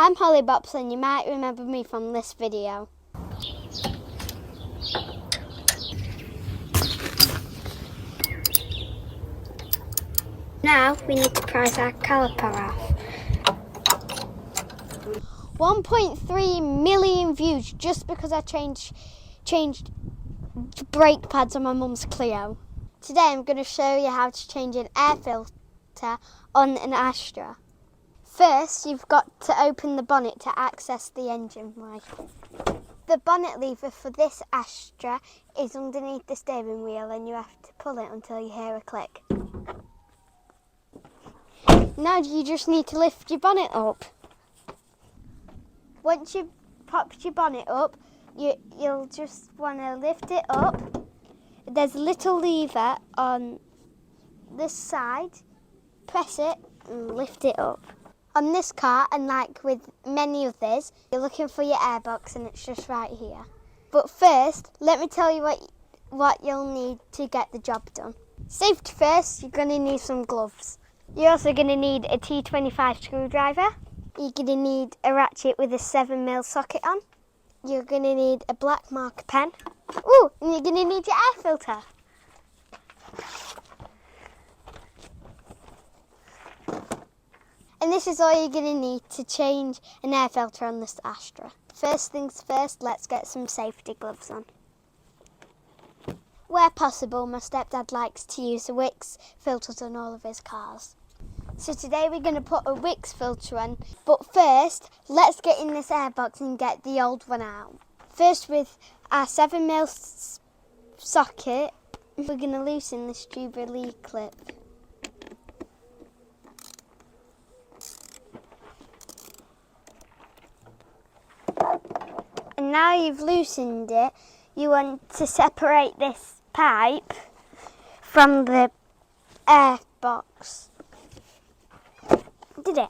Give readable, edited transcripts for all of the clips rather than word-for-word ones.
I'm Hollie-Bops and you might remember me from this video. Now we need to prise our caliper off. 1.3 million views just because I changed brake pads on my mum's Clio. Today I'm going to show you how to change an air filter on an Astra. First, you've got to open the bonnet to access the engine light. The bonnet lever for this Astra is underneath the steering wheel and you have to pull it until you hear a click. Now you just need to lift your bonnet up. Once you've popped your bonnet up, you'll just want to lift it up. There's a little lever on this side. Press it and lift it up. On this car, and like with many others, you're looking for your airbox and it's just right here. But first, let me tell you what you'll need to get the job done. Safety first, you're going to need some gloves. You're also going to need a T25 screwdriver. You're going to need a ratchet with a 7mm socket on. You're going to need a black marker pen. Ooh, and you're going to need your air filter. And this is all you're going to need to change an air filter on this Astra. First things first, let's get some safety gloves on. Where possible, my stepdad likes to use the WIX filters on all of his cars. So today we're going to put a WIX filter on, but first let's get in this airbox and get the old one out. First, with our 7mm socket, we're going to loosen this Jubilee clip. And now you've loosened it, you want to separate this pipe from the airbox. Did it?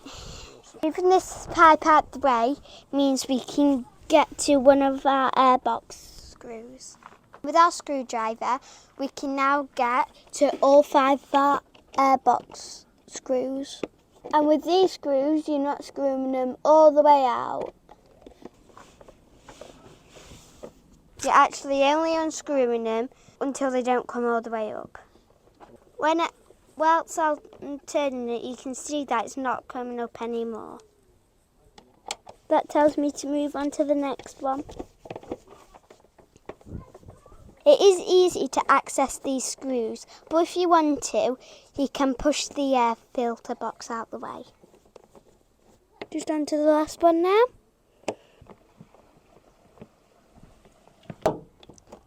Moving this pipe out the way means we can get to one of our airbox screws. With our screwdriver, we can now get to all 5 of our airbox screws. And with these screws, you're not screwing them all the way out. You're actually only unscrewing them until they don't come all the way up. Whilst I'm turning it, you can see that it's not coming up anymore. That tells me to move on to the next one. It is easy to access these screws, but if you want to, you can push the air filter box out the way. Just on to the last one now.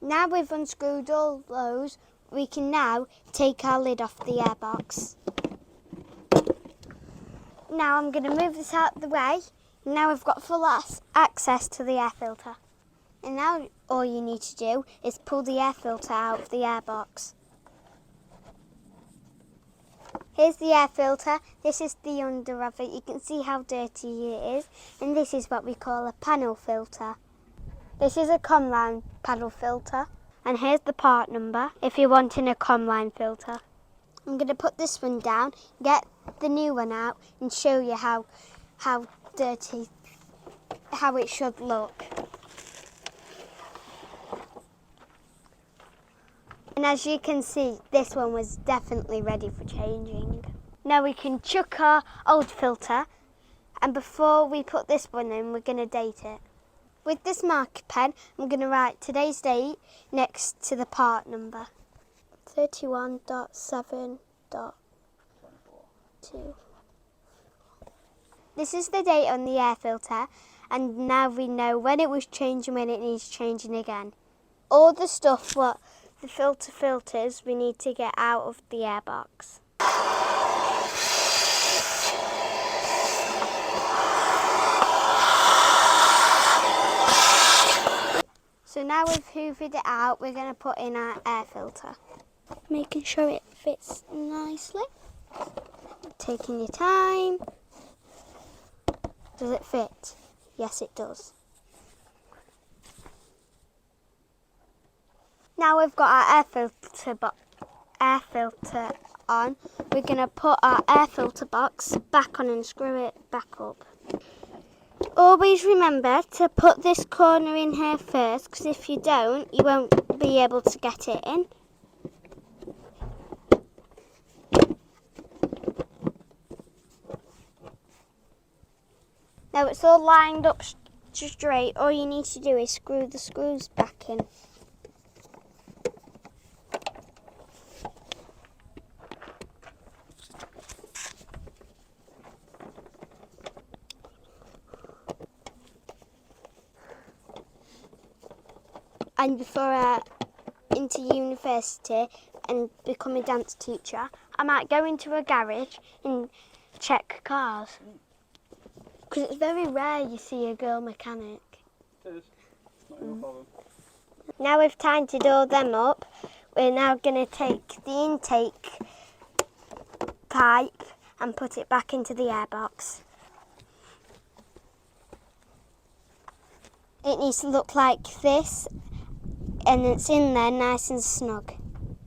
Now we've unscrewed all those, we can now take our lid off the airbox. Now I'm going to move this out of the way. Now we've got full access to the air filter. And now all you need to do is pull the air filter out of the airbox. Here's the air filter. This is the under of it. You can see how dirty it is. And this is what we call a panel filter. This is a Comline panel filter. And here's the part number if you're wanting a Comline filter. I'm going to put this one down, get the new one out and show you how dirty, how it should look. And as you can see, this one was definitely ready for changing. Now we can chuck our old filter, and before we put this one in, we're going to date it. With this marker pen, I'm going to write today's date next to the part number. 31.7.2. This is the date on the air filter, and now we know when it was changed and when it needs changing again. All the stuff what the filter filters we need to get out of the airbox. So now we've hoovered it out, we're going to put in our air filter. Making sure it fits nicely. Taking your time. Does it fit? Yes, it does. Now we've got our air filter on, we're going to put our air filter box back on and screw it back up. Always remember to put this corner in here first, because if you don't, you won't be able to get it in. Now it's all lined up straight. All you need to do is screw the screws back in. And before I into university and become a dance teacher, I might go into a garage and check cars. Because it's very rare you see a girl mechanic. It is. It's not your problem. Now we've tidied all them up, we're now going to take the intake pipe and put it back into the airbox. It needs to look like this, and it's in there nice and snug.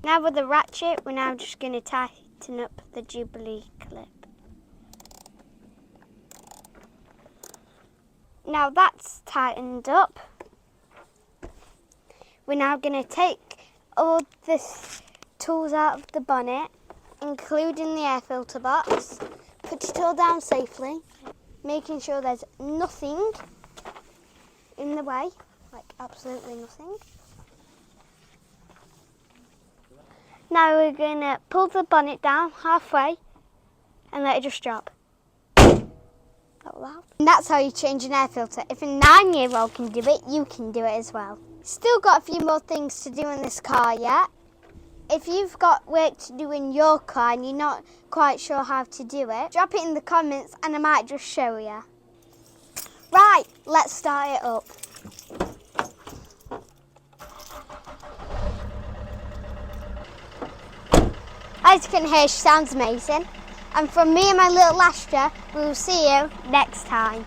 Now with the ratchet, we're now just going to tighten up the Jubilee clip. Now that's tightened up, we're now going to take all the tools out of the bonnet, including the air filter box, put it all down safely, making sure there's nothing in the way, like absolutely nothing. Now we're going to pull the bonnet down halfway and let it just drop. Loud. And that's how you change an air filter. If a 9-year-old can do it, you can do it as well. Still got a few more things to do in this car yet. If you've got work to do in your car and you're not quite sure how to do it, drop it in the comments and I might just show you. Right, let's start it up. As you can hear, she sounds amazing. And from me and my little Astra, we will see you next time.